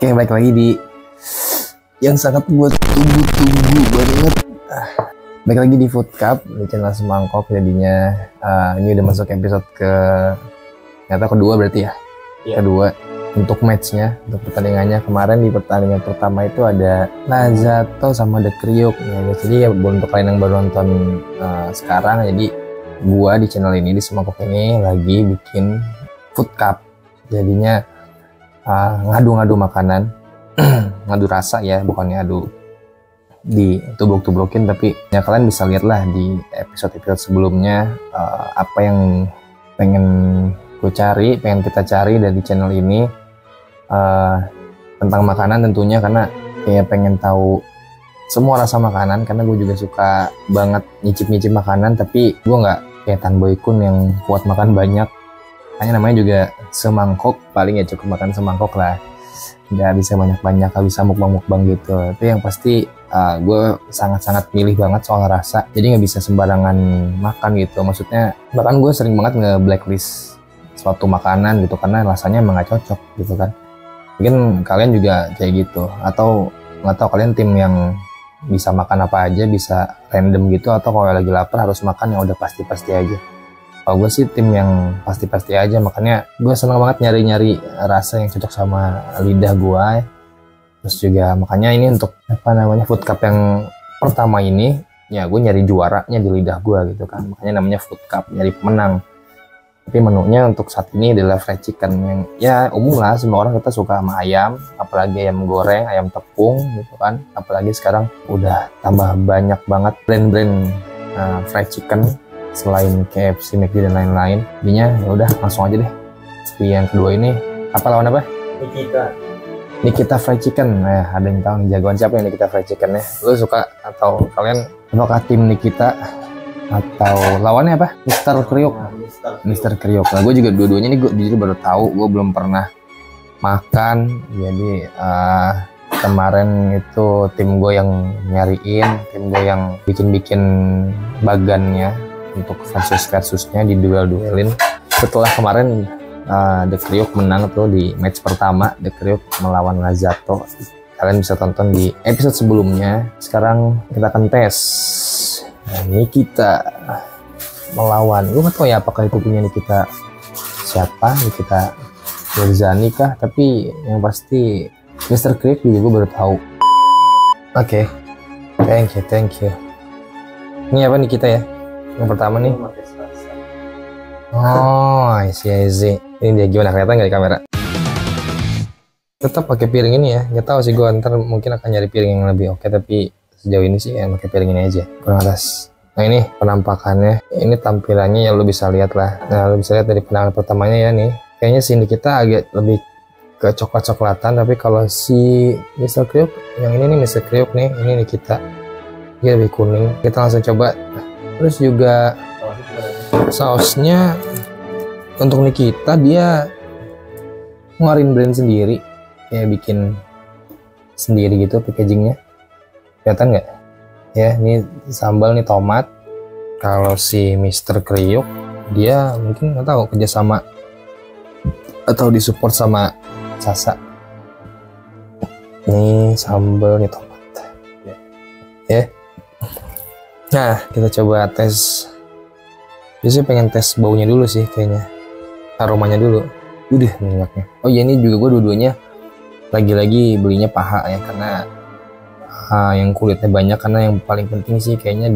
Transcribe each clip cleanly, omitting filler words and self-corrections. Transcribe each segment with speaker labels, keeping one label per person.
Speaker 1: Oke, balik lagi di yang sangat gue tunggu-tunggu banget. Balik lagi di Food Cup di channel Semangkok. Jadinya ini udah masuk episode kedua berarti ya. Kedua untuk matchnya, untuk pertandingannya. Kemarin di pertandingan pertama itu ada Lazato sama The Kriuk ya. Jadi ya untuk kalian yang baru nonton sekarang, jadi gua di channel ini, di Semangkok ini lagi bikin Food Cup. Jadinya ngadu-ngadu makanan, ngadu rasa ya, bukannya adu di tubruk-tubrukin, tapi ya kalian bisa lihat lah di episode-episode sebelumnya apa yang pengen kita cari dari channel ini tentang makanan tentunya, karena kayak pengen tahu semua rasa makanan, karena gue juga suka banget nyicip-nyicip makanan, tapi gue nggak kayak Tan Boy Kun yang kuat makan banyak. Hanya namanya juga semangkok, paling ya cukup makan semangkok lah, nggak bisa banyak-banyak, nggak bisa mukbang-mukbang gitu. Tapi yang pasti gue sangat-sangat milih banget soal rasa, jadi nggak bisa sembarangan makan gitu. Maksudnya bahkan gue sering banget nge-blacklist suatu makanan gitu karena rasanya emang nggak cocok gitu kan. Mungkin kalian juga kayak gitu, atau nggak tahu kalian tim yang bisa makan apa aja, bisa random gitu, atau kalau lagi lapar harus makan yang udah pasti-pasti aja. Kalau gue sih tim yang pasti-pasti aja, makanya gue seneng banget nyari-nyari rasa yang cocok sama lidah gue. Terus juga makanya ini untuk Food Cup yang pertama ini, ya gue nyari juaranya di lidah gue gitu kan, makanya namanya Food Cup, nyari pemenang. Tapi menunya untuk saat ini adalah fried chicken, yang ya umum lah, semua orang kita suka sama ayam, apalagi ayam goreng, ayam tepung gitu kan. Apalagi sekarang udah tambah banyak banget brand-brand fried chicken selain KFC, McD dan lain-lain. Jadinya ya udah langsung aja deh. Seperti yang kedua ini, apa lawan apa? Nikita Fried Chicken. Nah, ada yang tahu nih jagoan siapa yang Nikita Fried Chicken ya? Lu suka atau kalian apakah tim Nikita atau lawannya apa? Mister Kriuk. Mister Kriuk. Nah, gue juga dua-duanya nih gue jujur baru tahu, gue belum pernah makan. Jadi kemarin itu tim gue yang nyariin, tim gue yang bikin bagannya untuk versusnya, di duelin. Setelah kemarin The Kriuk menang tuh di match pertama, The Kriuk melawan Lazato. Kalian bisa tonton di episode sebelumnya. Sekarang kita akan tes. Nah, Nikita melawan, gue gak tau ya apakah itu punya Nikita siapa, Nikita Mirzani kah, tapi yang pasti Mr. Kriuk juga gue baru tahu. Oke. Thank you. Ini apa Nikita ya? Yang pertama nih. Oh, I see. Ini dia, gimana kelihatan nggak di kamera? Tetap pakai piring ini ya. Nggak tahu sih, gue ntar mungkin akan nyari piring yang lebih oke, tapi sejauh ini sih ya pakai piring ini aja. Kurang atas. Nah ini penampakannya, ini tampilannya ya, lo bisa lihat lah. Nah lo bisa lihat dari pandangan pertamanya ya nih. Kayaknya sini kita agak lebih ke coklat-coklatan, tapi kalau si Mr. Kriuk, yang ini nih Mr. Kriuk nih, ini Nikita, dia lebih kuning. Kita langsung coba. Terus juga sausnya untuk Nikita, dia ngeluarin brand sendiri, kayak bikin sendiri gitu packagingnya. Kelihatan nggak? Ya, ini sambal nih tomat. Kalau si Mr. Kriuk, dia mungkin nggak tahu kerjasama atau disupport sama Sasa. Ini sambal nih tomat. Ya. Nah, kita coba tes. Biasanya pengen tes baunya dulu sih kayaknya. Aromanya dulu. Udah minyaknya. Oh iya, ini juga gue dua-duanya lagi-lagi belinya paha ya, karena yang kulitnya banyak, karena yang paling penting sih kayaknya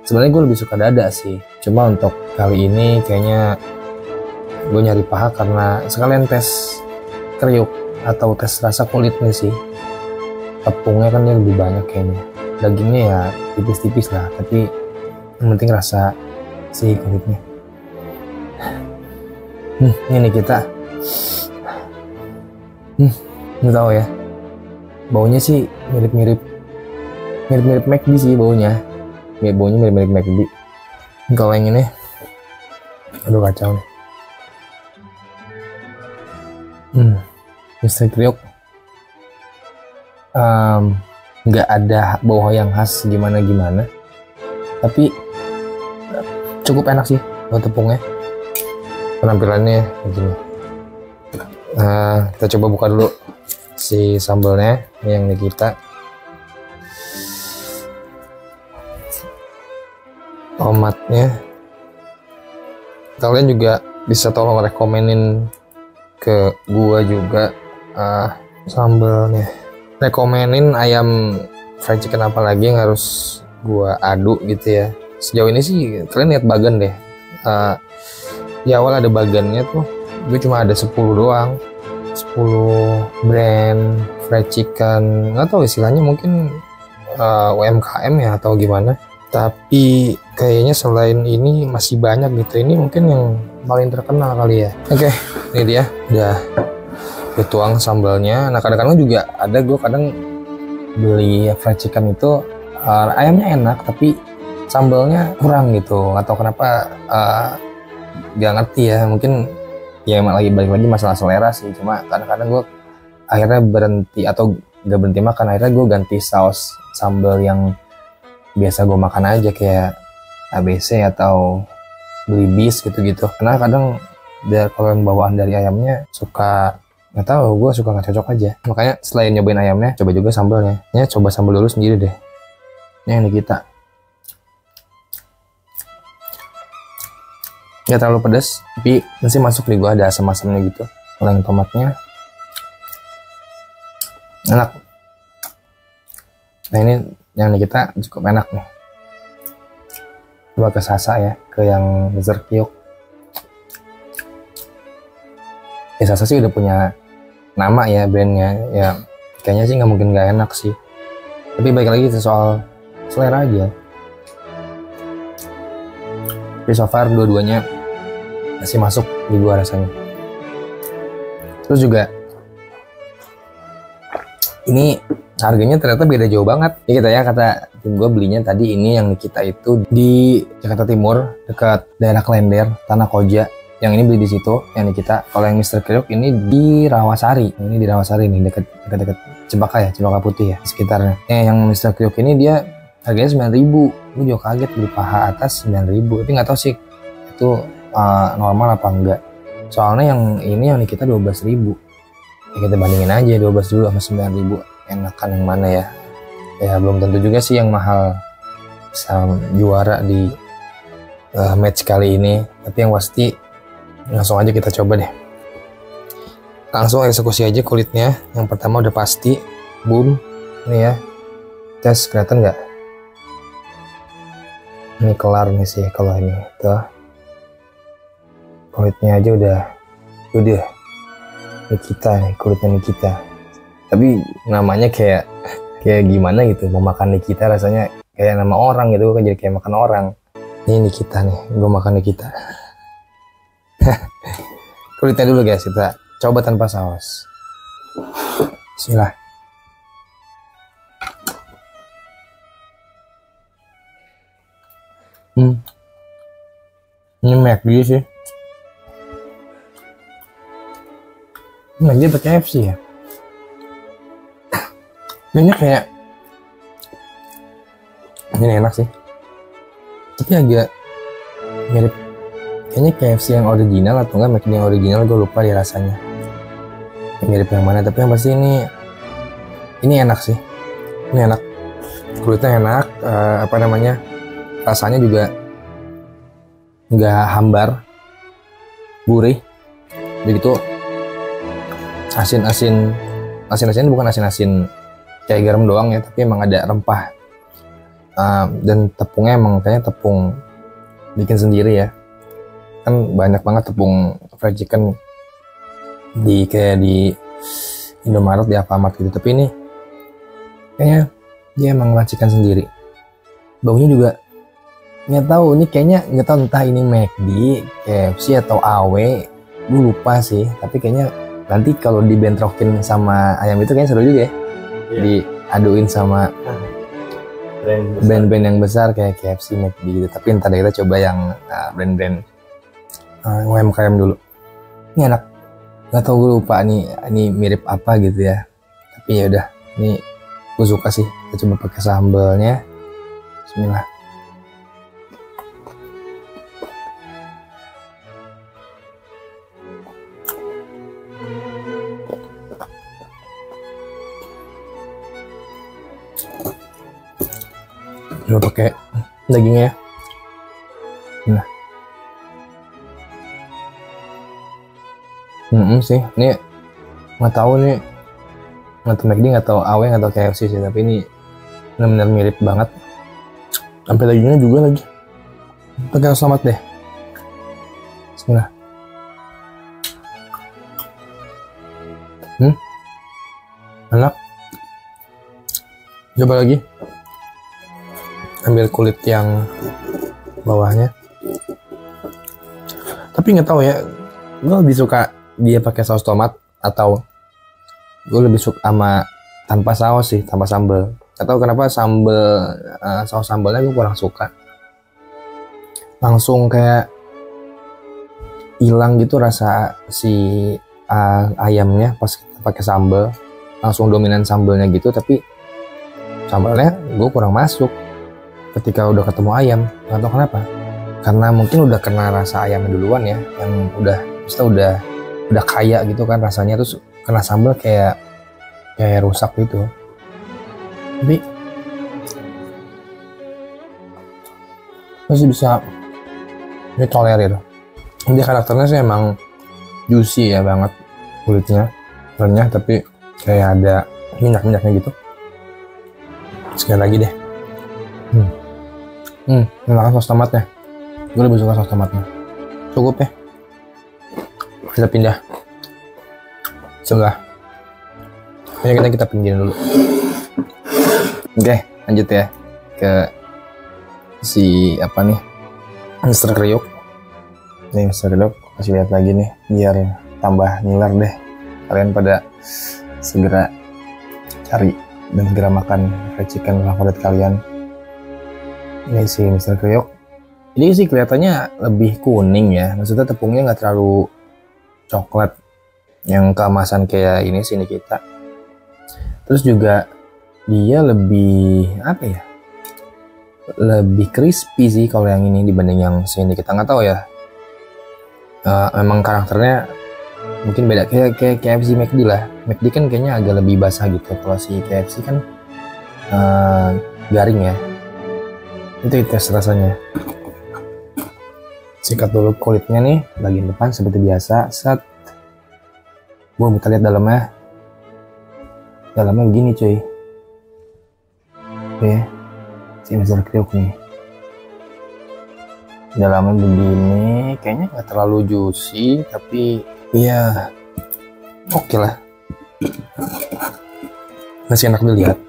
Speaker 1: sebenarnya gue lebih suka dada sih. Cuma untuk kali ini kayaknya gue nyari paha karena sekalian tes kriuk atau tes rasa kulitnya sih. Tepungnya kan dia lebih banyak kayaknya. Dagingnya ya tipis-tipis lah, tapi yang penting rasa si kulitnya. Ini kita nggak tahu ya, baunya sih mirip-mirip McD sih baunya. Baunya mirip-mirip McD. Kalau yang ini, aduh kacau nih. Mr. Kriuk nggak ada bau yang khas gimana, tapi cukup enak sih buat tepungnya. Penampilannya begini. Nah, kita coba buka dulu si sambalnya yang Nikita. Tomatnya. Kalian juga bisa tolong rekomenin ke gua juga sambalnya. Rekomenin ayam fried chicken apa lagi yang harus gua aduk gitu ya. Sejauh ini sih kalian lihat bagan deh. Di awal ada bagannya tuh, gue cuma ada 10 doang. 10 brand fried chicken, nggak tahu istilahnya, mungkin UMKM ya atau gimana. Tapi kayaknya selain ini masih banyak gitu. Ini mungkin yang paling terkenal kali ya. Oke, ini dia udah gue tuang sambalnya. Nah kadang-kadang juga ada gue kadang beli fried chicken itu ayamnya enak tapi sambalnya kurang gitu. Atau kenapa gak ngerti ya, mungkin ya emang balik lagi masalah selera sih. Cuma kadang-kadang gue akhirnya berhenti atau gak berhenti makan, akhirnya gue ganti saus sambal yang biasa gue makan aja kayak ABC atau beli bis gitu-gitu. Karena kadang kalau yang bawaan dari ayamnya suka nggak tahu, gue suka nggak cocok aja. Makanya selain nyobain ayamnya, coba juga sambalnya. Ya coba sambal dulu sendiri deh. Ini yang Nikita. Nggak terlalu pedas, tapi masih masuk di gua, ada asam-asamnya gitu. Kalau yang tomatnya enak. Nah ini yang Nikita cukup enak nih. Coba ke Sasa ya, ke yang dessert kyuk. Ya Sasa sih udah punya nama ya brandnya, ya kayaknya sih nggak mungkin nggak enak sih. Tapi balik lagi soal selera aja. Tapi so far dua-duanya masih masuk di gua rasanya. Terus juga ini harganya ternyata beda jauh banget. Ini kita ya, kata tim gua belinya tadi ini yang Nikita itu di Jakarta Timur dekat daerah Klender, Tanah Koja. Yang ini beli di situ yang Nikita. Kalau yang Mr. Kriuk ini di Rawasari. Ini di Rawasari nih, dekat Cempaka ya, Cempaka Putih ya sekitarnya. Yang Mr. Kriuk ini dia harganya 9.000. Gue juga kaget beli paha atas 9.000. Tapi nggak tahu sih itu normal apa enggak. Soalnya yang ini yang Nikita 12.000. Ya kita bandingin aja 12 dulu sama 9.000. Enakan yang mana ya? Ya belum tentu juga sih yang mahal bisa juara di match kali ini. Tapi yang pasti langsung aja kita coba deh. Langsung eksekusi aja kulitnya. Yang pertama udah pasti. Boom. Ini ya. Tes kelihatan nggak? Ini kelar nih sih kalau ini. Tuh. Kulitnya aja udah Nikita nih, kulitnya Nikita. Tapi namanya kayak gimana gitu, mau makan Nikita rasanya kayak nama orang gitu, kan jadi kayak makan orang. Ini Nikita nih, gue makan Nikita. Kulitnya dulu guys, kita coba tanpa saus. Bismillah. Ini McD sih. McD pakai KFC ya. Ini kayak ini enak sih. Tapi agak mirip kayaknya KFC yang original atau enggak McD yang original, gue lupa di rasanya. Mirip yang mana, tapi yang pasti ini enak sih. Ini enak. Kulitnya enak, rasanya juga nggak hambar, gurih, begitu. Asin-asin bukan asin-asin kayak garam doang ya, tapi emang ada rempah. Dan tepungnya emang kayaknya tepung bikin sendiri ya. Kan banyak banget tepung fried chicken kayak di Indomaret, di Alfamart gitu. Tapi ini kayaknya dia emang racikan sendiri. Baunya juga nggak tahu, ini kayaknya nggak tahu entah ini McD, KFC atau AW, gue lupa sih. Tapi kayaknya nanti kalau dibentrokin sama ayam itu kayaknya seru juga ya. Diaduin sama brand-brand yang besar kayak KFC, McD gitu. Tapi ntar kita coba yang brand-brand UMKM dulu. Ini enak. Nggak tahu, gue lupa ini mirip apa gitu ya. Tapi ya udah, ini gue suka sih. Kita coba pakai sambalnya. Bismillah. Gue pakai dagingnya ya. Nah, sih, ini nggak tahu nih, nggak tahu McD, nggak tahu AW, nggak tahu KFC sih, tapi ini benar-benar mirip banget. Sampai dagingnya juga lagi. Pakai saus tomat deh. Bismillah. Enak. Coba lagi. Ambil kulit yang bawahnya. Tapi nggak tahu ya, gue lebih suka dia pakai saus tomat atau gue lebih suka sama tanpa saus sih, tanpa sambal. Gak tahu kenapa saus sambalnya gue kurang suka. Langsung kayak hilang gitu rasa si ayamnya pas kita pakai sambal. Langsung dominan sambalnya gitu, tapi sambalnya gue kurang masuk ketika udah ketemu ayam. Gak tahu kenapa. Karena mungkin udah kena rasa ayamnya duluan ya, yang udah kaya gitu kan rasanya, terus kena sambal kayak rusak gitu. Tapi masih bisa ditolerir. Dia karakternya sih emang juicy ya banget, kulitnya renyah tapi kayak ada minyak-minyaknya gitu. Sekali lagi deh. Enak saus tomatnya. Gue lebih suka saus tomatnya. Cukup ya. Kita pindah sebelah. Ini kita pinggirin dulu. Oke, lanjut ya ke si apa nih, Mr. Kriuk. Nih Mr. Kriuk, kasih lihat lagi nih biar tambah ngiler deh. Kalian pada segera cari dan segera makan fried chicken favorit kalian. Ini si Mr. Kriuk. Ini sih kelihatannya lebih kuning ya, maksudnya tepungnya nggak terlalu coklat yang keemasan kayak ini sini kita. Terus juga dia lebih apa ya, lebih crispy sih kalau yang ini dibanding yang sini kita. Nggak tahu ya, memang karakternya mungkin beda, kayak KFC McD lah. McD kan kayaknya agak lebih basah gitu, kalau si KFC kan garing ya. Itu tes rasanya. Sikat dulu kulitnya nih, bagian depan seperti biasa. Set. Kita lihat dalamnya. Dalamnya begini cuy. Oke. Si Mr. Kriuk nih. Dalamnya begini. Kayaknya nggak terlalu juicy, tapi ya oke lah. Masih enak dilihat.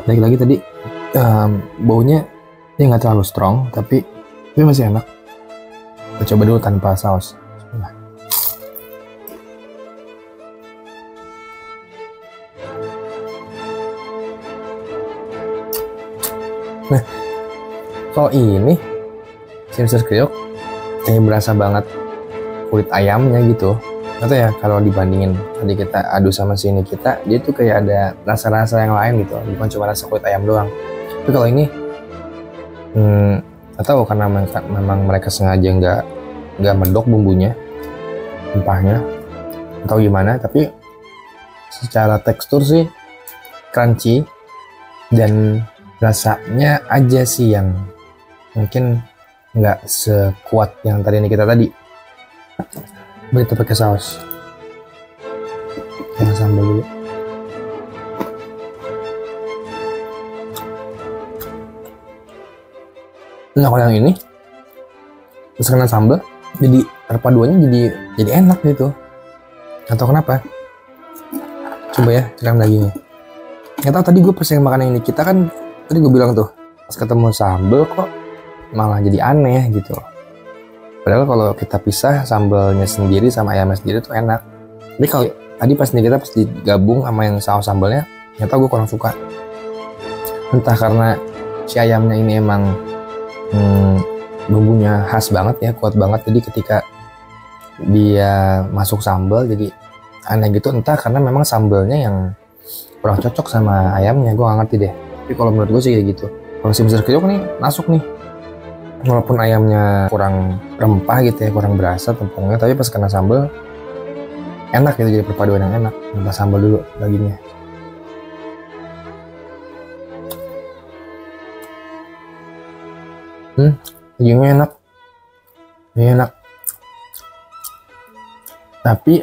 Speaker 1: Lagi-lagi tadi baunya dia nggak terlalu strong, tapi masih enak. Kita coba dulu tanpa saus. Nah, kalau ini si Mr. Kriuk kayak berasa banget kulit ayamnya gitu. Atau ya kalau dibandingin tadi kita adu sama sini kita, dia tuh kayak ada rasa-rasa yang lain gitu, bukan cuma rasa kulit ayam doang. Tapi kalau ini atau karena memang mereka sengaja nggak medok bumbunya, rempahnya, atau gimana, tapi secara tekstur sih crunchy dan rasanya aja sih yang mungkin nggak sekuat yang tadi kita tadi. Begitu pakai saus, kita sambal dulu. Nah kalau yang ini terus kena sambal, jadi perpaduannya jadi enak gitu. Atau kenapa? Coba ya ceram dagingnya. Nggak tahu tadi gue pas yang makan yang ini, kita kan tadi gue bilang tuh pas ketemu sambal kok malah jadi aneh gitu. Padahal kalau kita pisah sambalnya sendiri sama ayamnya sendiri tuh enak. Tapi kalau tadi pas kita pas digabung sama yang saus sambalnya, ternyata gue kurang suka. Entah karena si ayamnya ini emang bumbunya khas banget ya, kuat banget. Jadi ketika dia masuk sambal jadi aneh gitu. Entah karena memang sambalnya yang kurang cocok sama ayamnya, gue gak ngerti deh. Tapi kalau menurut gue sih kayak gitu. Kalau si Mr. Kriuk nih masuk nih, walaupun ayamnya kurang rempah gitu ya, kurang berasa tepungnya, tapi pas kena sambal enak gitu, jadi perpaduan yang enak. Tambah sambal dulu dagingnya. Dagingnya enak, ini enak. Tapi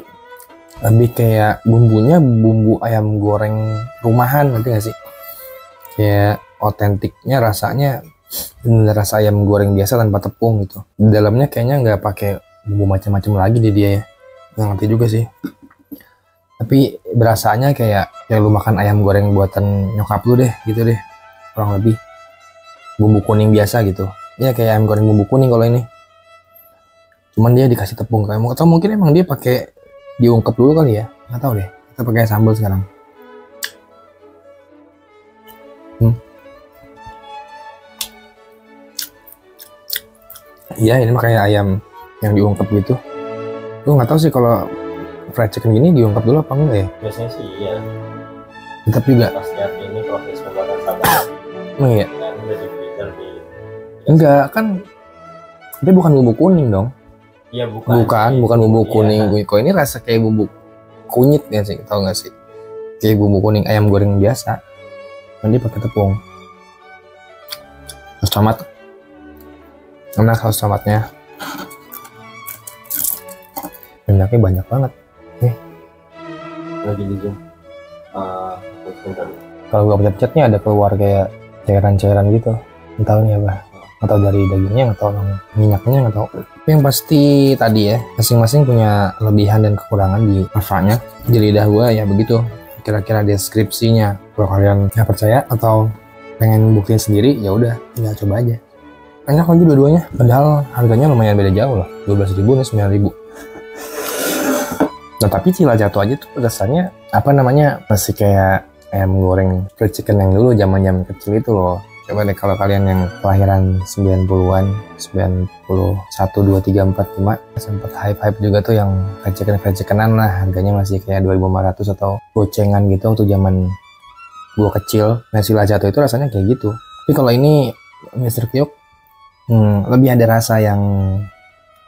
Speaker 1: lebih kayak bumbunya bumbu ayam goreng rumahan, ngerti gak sih? Kayak otentiknya rasanya bener rasa ayam goreng biasa tanpa tepung gitu. Di dalamnya kayaknya nggak pakai bumbu macam-macam lagi di dia ya. Nggak ngerti juga sih. Tapi berasanya kayak lu makan ayam goreng buatan nyokap lu deh, gitu deh. Kurang lebih bumbu kuning biasa gitu. Ya kayak ayam goreng bumbu kuning kalau ini. Cuman dia dikasih tepung kayak, atau mungkin emang dia pakai diungkep dulu kali ya, nggak tahu deh. Kita pakai sambal sekarang. Iya, ini mah kayak ayam yang diungkep gitu. Gue nggak tahu sih kalau fried chicken gini diungkep dulu apa enggak ya?
Speaker 2: Biasanya sih iya.
Speaker 1: Tetap juga.
Speaker 2: Pas lihat ini proses pembuatan sambal.
Speaker 1: Emang iya?
Speaker 2: Dan udah di freezer di.
Speaker 1: Enggak kan? Dia bukan bumbu kuning dong.
Speaker 2: Iya bukan.
Speaker 1: Bukan bumbu
Speaker 2: Iya.
Speaker 1: kuning. Kok ini rasa kayak bumbu kunyit ya sih, tau nggak sih? Kayak bumbu kuning ayam goreng biasa. Dan dia pakai tepung. Saus tomat. Enak saus tomatnya. Minyaknya banyak banget.
Speaker 2: Lagi di zoom.
Speaker 1: Kalau gua pencet-pencetnya ada keluar kayak cairan-cairan gitu. Nggak tahu nih apa. Nggak tahu dari dagingnya, nggak tahu minyaknya, nggak tahu. Tapi yang pasti tadi ya, masing-masing punya kelebihan dan kekurangan di rasanya. Di lidah gua ya begitu. Kira-kira deskripsinya. Kalau kalian nggak percaya atau pengen buktiin sendiri, ya udah, tinggal coba aja. Enak lagi dua-duanya. Padahal harganya lumayan beda jauh lah. 12.000 nih 9.000. Nah tapi Cilacap aja tuh rasanya apa namanya masih kayak ayam goreng fried chicken yang dulu zaman kecil itu loh. Coba deh kalau kalian yang kelahiran 90-an, 91, 2, 3, 4, 5 sempat hype juga tuh yang fried chickenan lah, harganya masih kayak 2.500 atau gocengan gitu waktu zaman gua kecil. Nah Cilacap itu rasanya kayak gitu. Tapi kalau ini Mr. Kyuk lebih ada rasa yang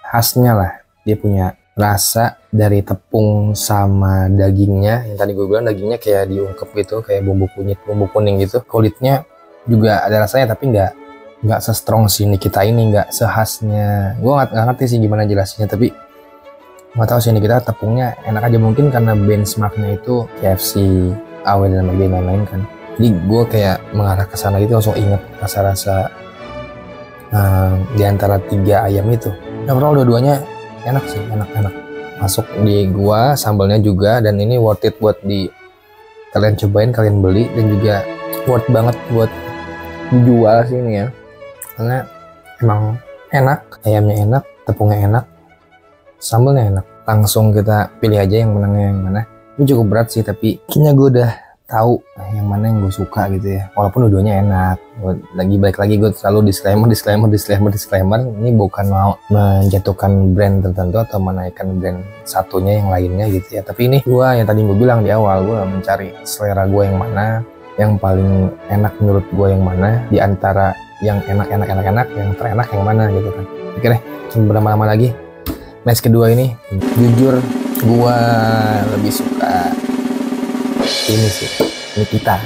Speaker 1: khasnya lah. Dia punya rasa dari tepung sama dagingnya. Yang tadi gue bilang dagingnya kayak diungkep gitu, kayak bumbu kunyit, bumbu kuning gitu. Kulitnya juga ada rasanya tapi nggak se-strong si Nikita ini, nggak sehasnya. Gue nggak ngerti sih gimana jelasinnya, tapi nggak tahu sih Nikita tepungnya enak aja, mungkin karena benchmarknya itu KFC, AW dan lain-lain kan. Jadi gue kayak mengarah ke sana gitu, langsung inget rasa-rasa di antara 3 ayam itu. Nah, overall dua-duanya enak sih, enak masuk di gua, sambalnya juga, dan ini worth it buat kalian cobain, kalian beli, dan juga worth banget buat dijual sih ini ya, karena emang enak, ayamnya enak, tepungnya enak, sambalnya enak. Langsung kita pilih aja yang menangnya yang mana. Ini cukup berat sih, tapi kayaknya gue udah tahu yang mana yang gue suka gitu ya, walaupun dua-duanya enak. Balik lagi gue selalu disclaimer, ini bukan mau menjatuhkan brand tertentu atau menaikkan brand satunya yang lainnya gitu ya, tapi ini gue yang tadi gue bilang di awal, gue mencari selera gue yang mana, yang paling enak menurut gue yang mana di antara yang enak, yang terenak yang mana gitu kan. Oke deh, berlama-lama lagi match kedua ini, jujur gue lebih suka ini sih, Nikita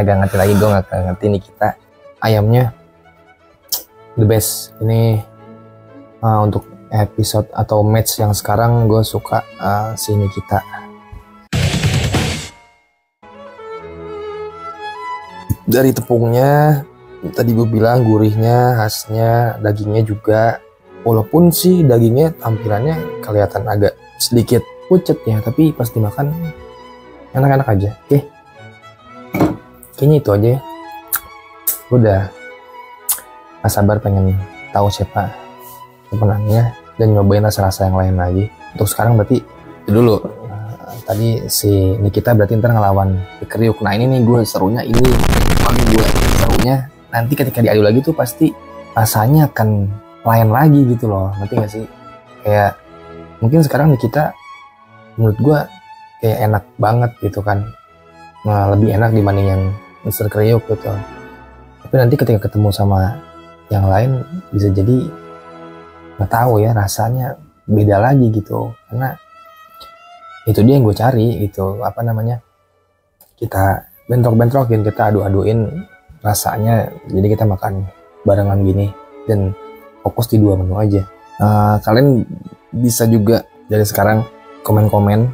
Speaker 1: agak ngerti lagi, gue nggak ngerti Nikita. Ayamnya the best ini. Untuk episode atau match yang sekarang gue suka si Nikita. Dari tepungnya tadi gue bilang gurihnya, khasnya, dagingnya juga, walaupun sih dagingnya tampilannya kelihatan agak sedikit pucet ya, tapi pas dimakan enak-enak aja. Oke, kayaknya itu aja ya. Udah gak sabar pengen tahu siapa pemenangnya dan nyobain rasa-rasa yang lain lagi. Untuk sekarang berarti itu dulu. Tadi si Nikita berarti ntar ngelawan Kriuk. Nah ini nih gue serunya ini. Soalnya gue serunya nanti ketika diadu lagi tuh pasti rasanya akan lain lagi gitu loh. Ngerti gak sih? Kayak mungkin sekarang Nikita menurut gue kayak enak banget gitu kan, lebih enak dibanding yang Mr. Kriuk gitu. Tapi nanti ketika ketemu sama yang lain bisa jadi nggak tahu ya, rasanya beda lagi gitu, karena itu dia yang gue cari gitu, apa namanya, kita bentrok-bentrokin, kita adu-aduin rasanya, jadi kita makan barengan gini dan fokus di 2 menu aja. Kalian bisa juga dari sekarang komen-komen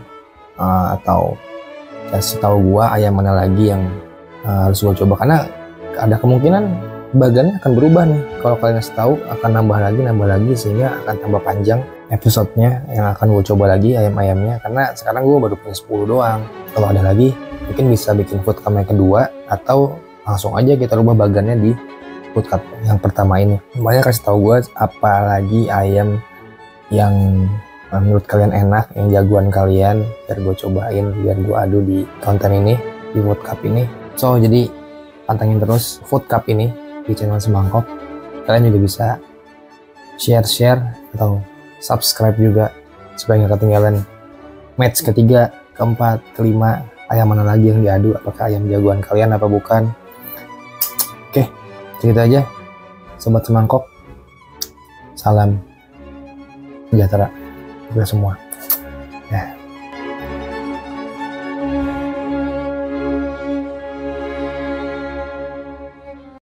Speaker 1: atau kasih tahu gua ayam mana lagi yang harus gua coba, karena ada kemungkinan bagannya akan berubah nih. Kalau kalian kasih tahu akan nambah lagi sehingga akan tambah panjang episodenya yang akan gue coba lagi ayam-ayamnya, karena sekarang gue baru punya 10 doang. Kalau ada lagi mungkin bisa bikin food cup yang kedua atau langsung aja kita rubah bagannya di food cup yang pertama ini. Makanya kasih tahu gue apa lagi ayam yang menurut kalian enak, yang jagoan kalian, biar gue cobain, biar gue adu di konten ini, di food cup ini. So jadi pantengin terus food cup ini di channel Semangkok. Kalian juga bisa share atau subscribe juga supaya nggak ketinggalan match ketiga, keempat, kelima, ayam mana lagi yang diadu, apakah ayam jagoan kalian apa bukan. Oke, segitu aja Sobat Semangkok. Salam sejahtera untuk semua.